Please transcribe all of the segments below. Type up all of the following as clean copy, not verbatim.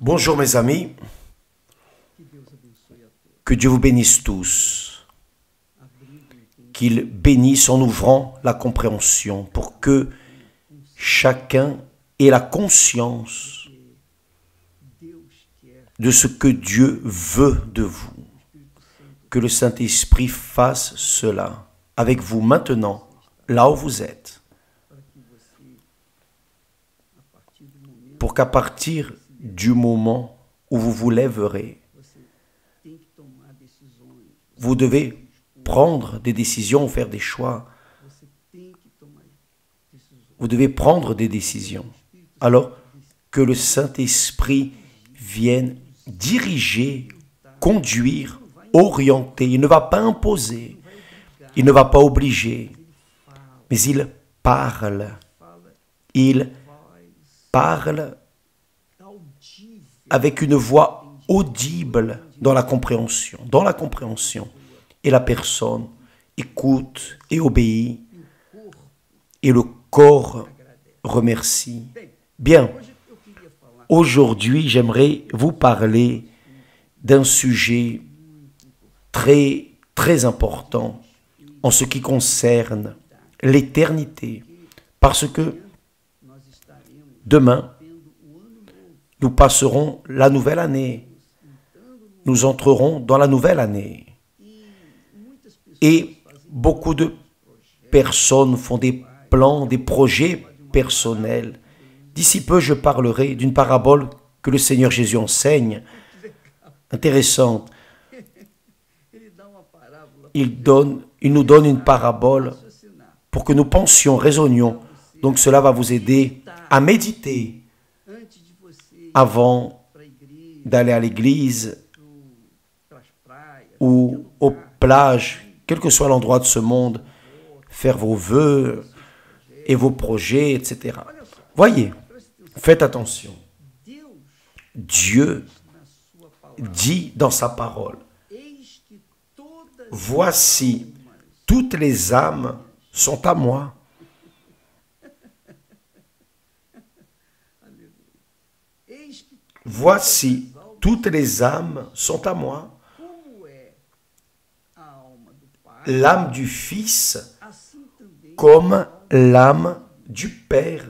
Bonjour mes amis, que Dieu vous bénisse tous, qu'il bénisse en ouvrant la compréhension pour que chacun ait la conscience de ce que Dieu veut de vous. Que le Saint-Esprit fasse cela avec vous maintenant, là où vous êtes, pour qu'à partir du moment où vous vous lèverez, vous devez prendre des décisions, faire des choix. Vous devez prendre des décisions. Alors que le Saint-Esprit vienne diriger, conduire, orienter. Il ne va pas imposer, il ne va pas obliger, mais il parle. Il parle avec une voix audible dans la compréhension. Et la personne écoute et obéit, et le corps remercie. Bien, aujourd'hui, j'aimerais vous parler d'un sujet très, très important en ce qui concerne l'éternité, parce que demain, nous passerons la nouvelle année. Nous entrerons dans la nouvelle année. Et beaucoup de personnes font des plans, des projets personnels. D'ici peu, je parlerai d'une parabole que le Seigneur Jésus enseigne. Intéressante. Il nous donne une parabole pour que nous pensions, raisonnions. Donc cela va vous aider à méditer avant d'aller à l'église ou aux plages, quel que soit l'endroit de ce monde, faire vos vœux et vos projets, etc. Voyez, faites attention. Dieu dit dans sa parole, « Voici, toutes les âmes sont à moi. » Voici, toutes les âmes sont à moi. L'âme du Fils comme l'âme du Père.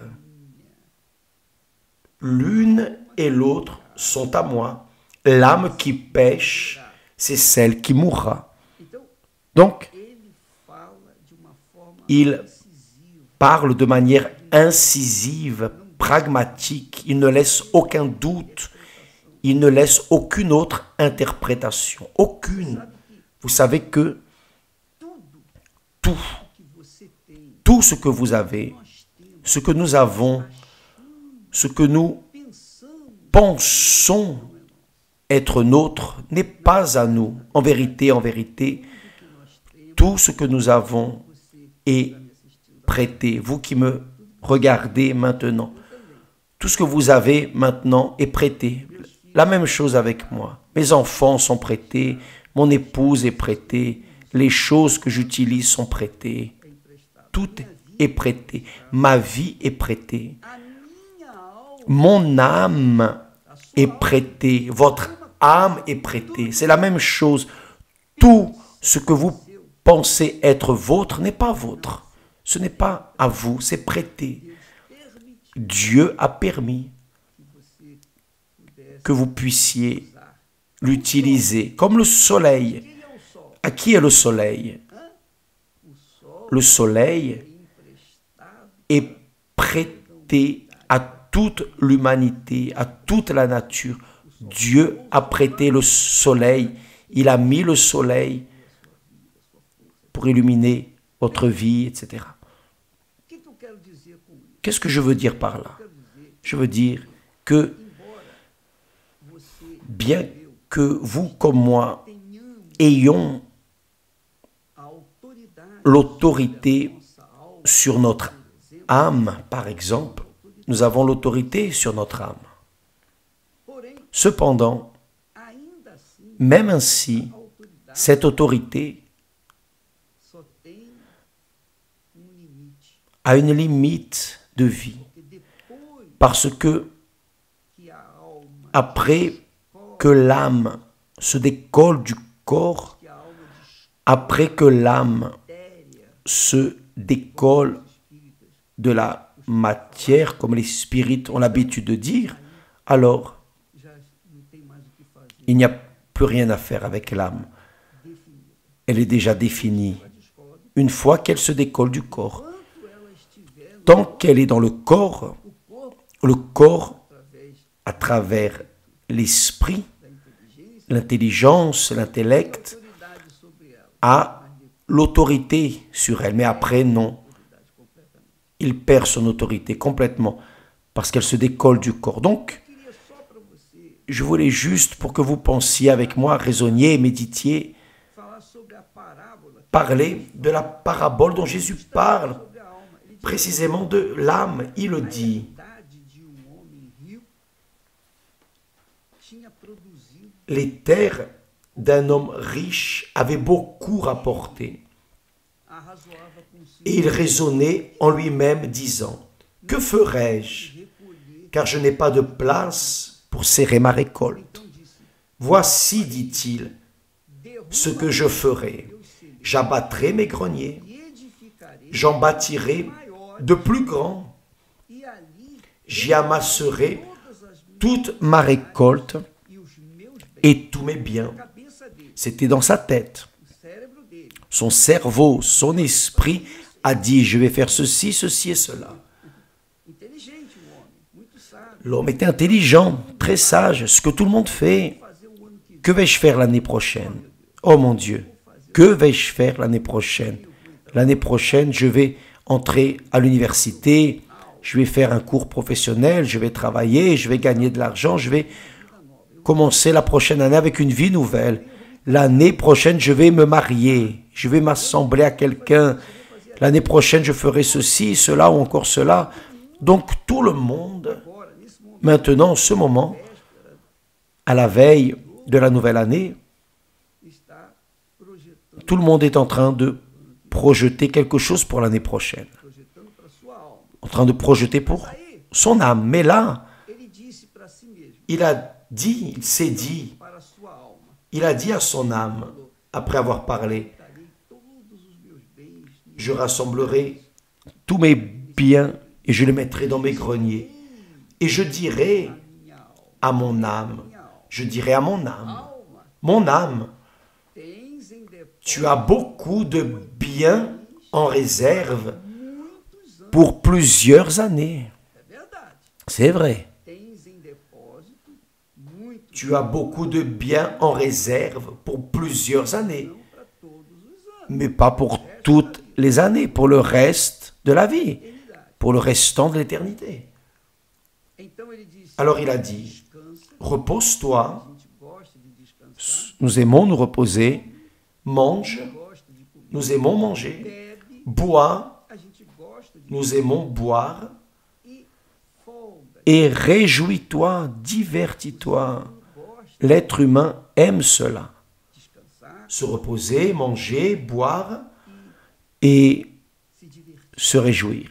L'une et l'autre sont à moi. L'âme qui pêche, c'est celle qui mourra. Donc, il parle de manière incisive, pragmatique, il ne laisse aucun doute, il ne laisse aucune autre interprétation, aucune. Vous savez que tout ce que vous avez, ce que nous avons, ce que nous pensons être nôtre n'est pas à nous. En vérité, tout ce que nous avons est prêté. Vous qui me regardez maintenant, tout ce que vous avez maintenant est prêté. La même chose avec moi. Mes enfants sont prêtés, mon épouse est prêtée, les choses que j'utilise sont prêtées. Tout est prêté. Ma vie est prêtée. Mon âme est prêtée. Votre âme est prêtée. C'est la même chose. Tout ce que vous pensez être vôtre n'est pas vôtre. Ce n'est pas à vous, c'est prêté. Dieu a permis que vous puissiez l'utiliser comme le soleil. À qui est le soleil? Le soleil est prêté à toute l'humanité, à toute la nature. Dieu a prêté le soleil, il a mis le soleil pour illuminer votre vie, etc. Qu'est-ce que je veux dire par là? Je veux dire que bien que vous comme moi ayons l'autorité sur notre âme, par exemple, nous avons l'autorité sur notre âme. Cependant, même ainsi, cette autorité a une limite de vie, parce que après que l'âme se décolle du corps, après que l'âme se décolle de la matière, comme les spirites ont l'habitude de dire, alors il n'y a plus rien à faire avec l'âme. Elle est déjà définie une fois qu'elle se décolle du corps. Tant qu'elle est dans le corps, à travers l'esprit, l'intelligence, l'intellect, a l'autorité sur elle. Mais après, non. Il perd son autorité complètement parce qu'elle se décolle du corps. Donc, je voulais juste, pour que vous pensiez avec moi, raisonniez, méditiez, parler de la parabole dont Jésus parle, précisément de l'âme. Il le dit. Les terres d'un homme riche avaient beaucoup rapporté. Et il raisonnait en lui-même, disant, « Que ferai-je, car je n'ai pas de place pour serrer ma récolte. Voici, dit-il, ce que je ferai. J'abattrai mes greniers, j'en bâtirai de plus grands, j'y amasserai toute ma récolte et tous mes biens. » C'était dans sa tête. Son cerveau, son esprit a dit, je vais faire ceci, ceci et cela. L'homme était intelligent, très sage, ce que tout le monde fait. Que vais-je faire l'année prochaine? Oh mon Dieu, que vais-je faire l'année prochaine? L'année prochaine, je vais entrer à l'université, je vais faire un cours professionnel, je vais travailler, je vais gagner de l'argent, je vais commencer la prochaine année avec une vie nouvelle. L'année prochaine, je vais me marier, je vais m'assembler à quelqu'un. L'année prochaine, je ferai ceci, cela ou encore cela. Donc tout le monde, maintenant, en ce moment, à la veille de la nouvelle année, tout le monde est en train de projeter quelque chose pour l'année prochaine. En train de projeter pour son âme. Mais là, il s'est dit, il a dit à son âme, après avoir parlé, je rassemblerai tous mes biens et je les mettrai dans mes greniers. Et je dirai à mon âme, mon âme, tu as beaucoup de biens en réserve pour plusieurs années. C'est vrai. Tu as beaucoup de biens en réserve pour plusieurs années, mais pas pour toutes les années, pour le reste de la vie, pour le restant de l'éternité. Alors il a dit, repose-toi, nous aimons nous reposer, mange, nous aimons manger, bois, nous aimons boire, et réjouis-toi, divertis-toi. L'être humain aime cela. Se reposer, manger, boire et se réjouir.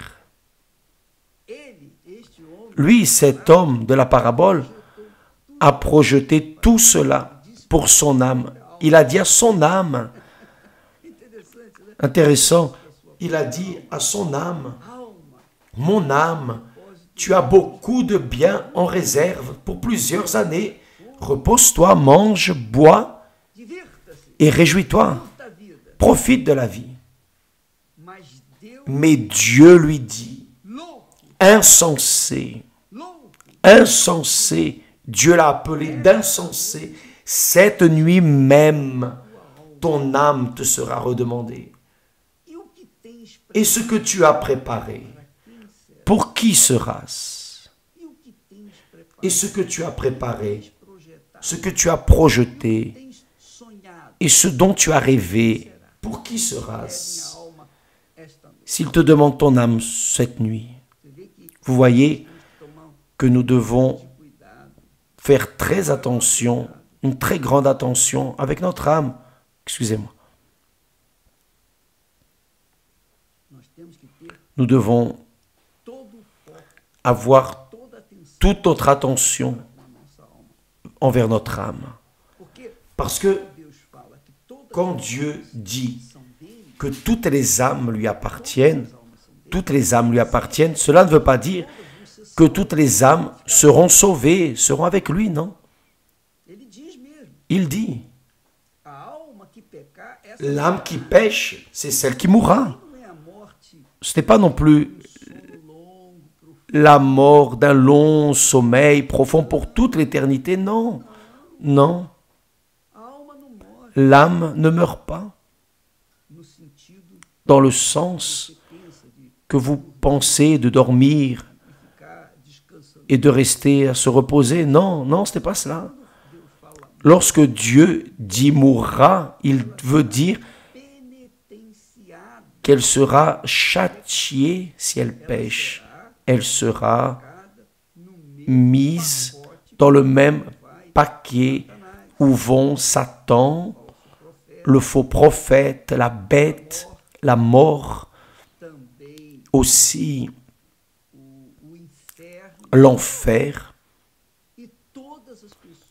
Lui, cet homme de la parabole, a projeté tout cela pour son âme. Il a dit à son âme, intéressant, il a dit à son âme, mon âme, tu as beaucoup de biens en réserve pour plusieurs années. Repose-toi, mange, bois et réjouis-toi. Profite de la vie. Mais Dieu lui dit, insensé, insensé, Dieu l'a appelé d'insensé, cette nuit même, ton âme te sera redemandée. Et ce que tu as préparé, pour qui sera-ce? Et ce que tu as préparé, ce que tu as projeté, et ce dont tu as rêvé, pour qui sera-ce? S'il te demande ton âme cette nuit, vous voyez que nous devons faire très attention, une très grande attention avec notre âme. Excusez-moi. Nous devons avoir toute notre attention envers notre âme. Parce que quand Dieu dit que toutes les âmes lui appartiennent, cela ne veut pas dire que toutes les âmes seront sauvées, seront avec lui, non. Il dit, l'âme qui pêche, c'est celle qui mourra. Ce n'est pas non plus la mort d'un long sommeil profond pour toute l'éternité, non, non. L'âme ne meurt pas dans le sens que vous pensez de dormir et de rester à se reposer. Non, non, ce n'est pas cela. Lorsque Dieu dit mourra, il veut dire qu'elle sera châtiée si elle pêche. Elle sera mise dans le même paquet où vont Satan, le faux prophète, la bête, la mort, aussi l'enfer,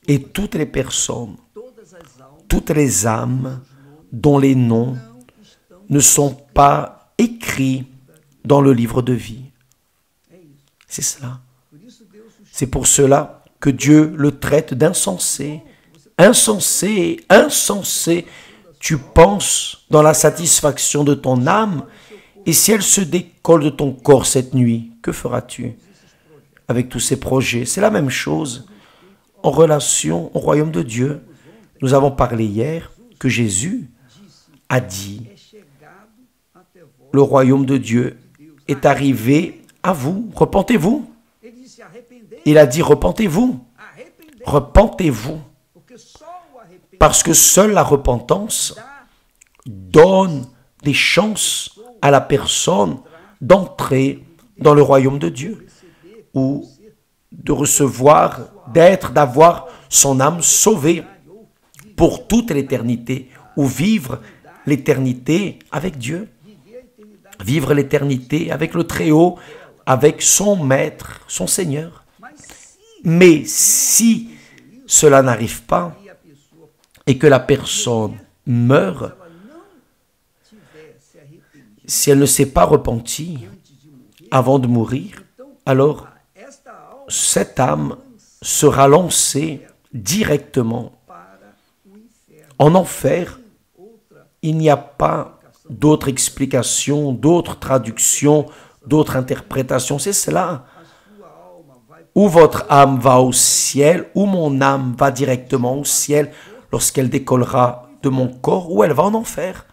et toutes les personnes, toutes les âmes dont les noms ne sont pas écrits dans le livre de vie. C'est cela. C'est pour cela que Dieu le traite d'insensé. Insensé, insensé, tu penses dans la satisfaction de ton âme, et si elle se décolle de ton corps cette nuit, que feras-tu avec tous ces projets? C'est la même chose en relation au royaume de Dieu. Nous avons parlé hier que Jésus a dit, le royaume de Dieu est arrivé à vous, repentez-vous. Il a dit, repentez-vous, repentez-vous, parce que seule la repentance donne des chances à la personne d'entrer dans le royaume de Dieu, ou de recevoir, d'avoir son âme sauvée pour toute l'éternité, ou vivre l'éternité avec Dieu, vivre l'éternité avec le Très-Haut, avec son Maître, son Seigneur. Mais si cela n'arrive pas, et que la personne meurt, si elle ne s'est pas repentie avant de mourir, alors cette âme sera lancée directement en enfer. Il n'y a pas d'autre explication, d'autre traduction, d'autre interprétation. C'est cela. Ou votre âme va au ciel, ou mon âme va directement au ciel lorsqu'elle décollera de mon corps, ou elle va en enfer.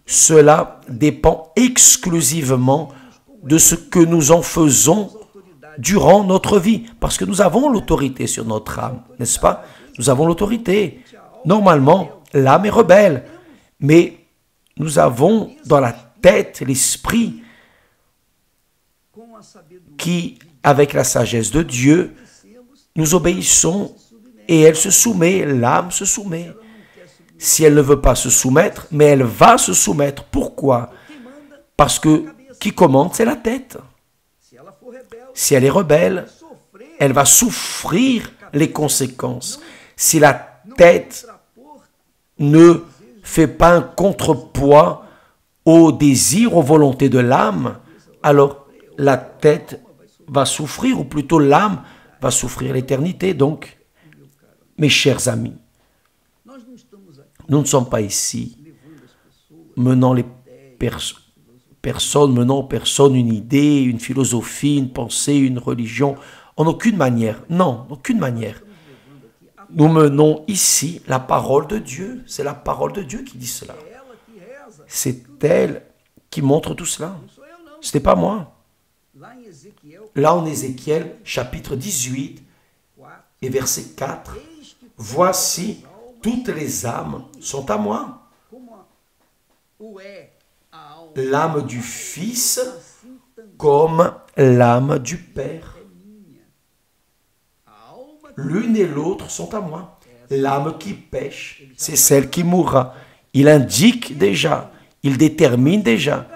Cela dépend exclusivement de ce que nous en faisons durant notre vie, parce que nous avons l'autorité sur notre âme, n'est-ce pas? Nous avons l'autorité. Normalement, l'âme est rebelle, mais nous avons dans la tête l'esprit qui, avec la sagesse de Dieu, nous obéissons et elle se soumet, l'âme se soumet. Si elle ne veut pas se soumettre, mais elle va se soumettre. Pourquoi? Parce que qui commande, c'est la tête. Si elle est rebelle, elle va souffrir les conséquences. Si la tête ne fait pas un contrepoids aux désirs, aux volontés de l'âme, alors la tête va souffrir, ou plutôt l'âme va souffrir l'éternité. Donc, mes chers amis, nous ne sommes pas ici menant les personnes une idée, une philosophie, une pensée, une religion, en aucune manière. Non, aucune manière. Nous menons ici la parole de Dieu. C'est la parole de Dieu qui dit cela. C'est elle qui montre tout cela. Ce n'est pas moi. Là, en Ézéchiel, chapitre 18 et verset 4, « Voici, toutes les âmes sont à moi. L'âme du Fils comme l'âme du Père. L'une et l'autre sont à moi. L'âme qui pêche, c'est celle qui mourra. » Il indique déjà, il détermine déjà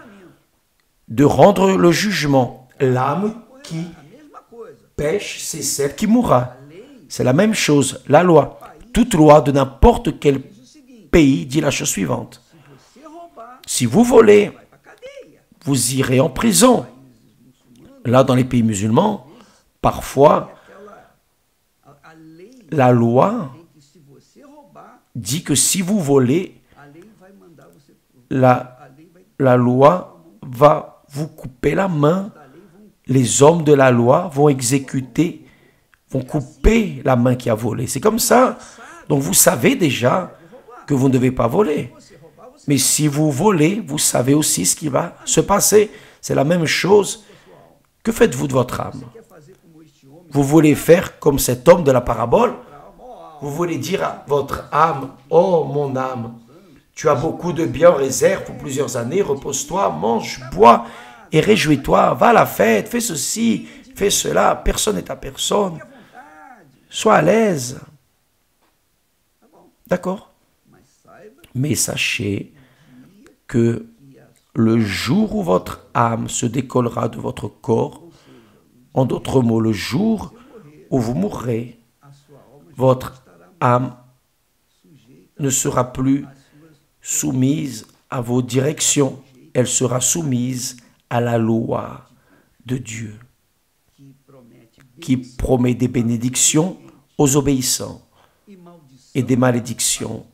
de rendre le jugement. L'âme qui pêche, c'est celle qui mourra. C'est la même chose. La loi, toute loi de n'importe quel pays dit la chose suivante. Si vous volez, vous irez en prison. Là, dans les pays musulmans, parfois, la loi dit que si vous volez, la loi va vous couper la main. Les hommes de la loi vont exécuter, vont couper la main qui a volé. C'est comme ça. Donc vous savez déjà que vous ne devez pas voler. Mais si vous volez, vous savez aussi ce qui va se passer. C'est la même chose. Que faites-vous de votre âme? Vous voulez faire comme cet homme de la parabole? Vous voulez dire à votre âme, « Oh mon âme, tu as beaucoup de biens en réserve pour plusieurs années, repose-toi, mange, bois et réjouis-toi, va à la fête, fais ceci, fais cela, personne n'est à personne. Sois à l'aise. » D'accord? Mais sachez que le jour où votre âme se décollera de votre corps, en d'autres mots, le jour où vous mourrez, votre âme ne sera plus soumise à vos directions, elle sera soumise à la loi de Dieu, qui promet des bénédictions aux obéissants et des malédictions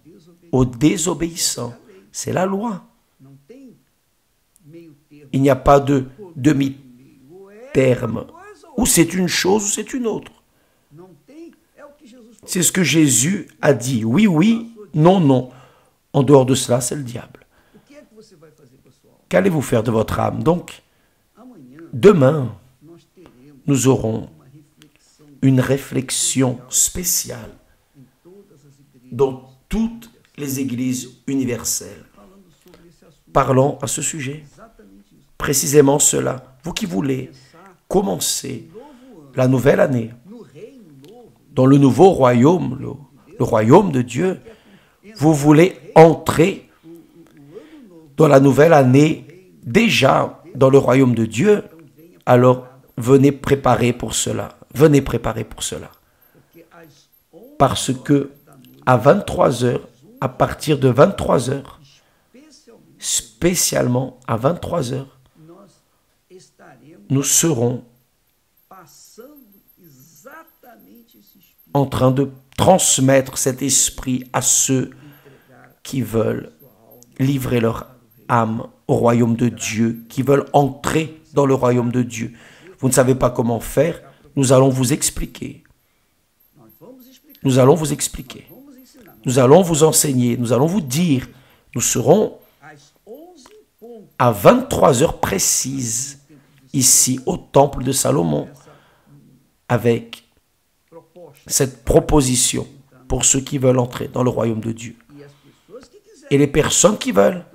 aux désobéissants. C'est la loi. Il n'y a pas de demi-terme. Ou c'est une chose ou c'est une autre. C'est ce que Jésus a dit. Oui, oui, non, non. En dehors de cela, c'est le diable. Qu'allez-vous faire de votre âme? Donc, demain, nous aurons une réflexion spéciale dans toutes les églises universelles. Parlons à ce sujet. Précisément cela. Vous qui voulez commencer la nouvelle année dans le nouveau royaume, le royaume de Dieu, vous voulez entrer dans la nouvelle année déjà dans le royaume de Dieu, alors venez préparer pour cela. Venez préparer pour cela. Parce que à 23 heures, à partir de 23 heures, spécialement à 23 heures, nous serons en train de transmettre cet esprit à ceux qui veulent livrer leur âme au royaume de Dieu, qui veulent entrer dans le royaume de Dieu. Vous ne savez pas comment faire, nous allons vous expliquer. Nous allons vous expliquer. Nous allons vous enseigner, nous allons vous dire. Nous serons à 23 heures précises ici au temple de Salomon avec cette proposition pour ceux qui veulent entrer dans le royaume de Dieu. Et les personnes qui veulent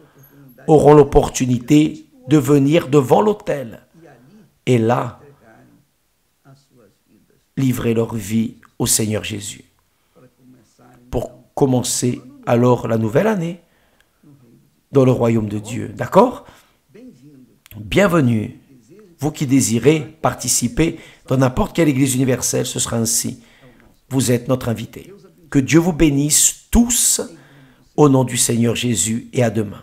auront l'opportunité de venir devant l'autel et là, livrer leur vie au Seigneur Jésus. Pour commencer alors la nouvelle année dans le royaume de Dieu. D'accord? Bienvenue. Vous qui désirez participer dans n'importe quelle église universelle, ce sera ainsi. Vous êtes notre invité. Que Dieu vous bénisse tous au nom du Seigneur Jésus et à demain.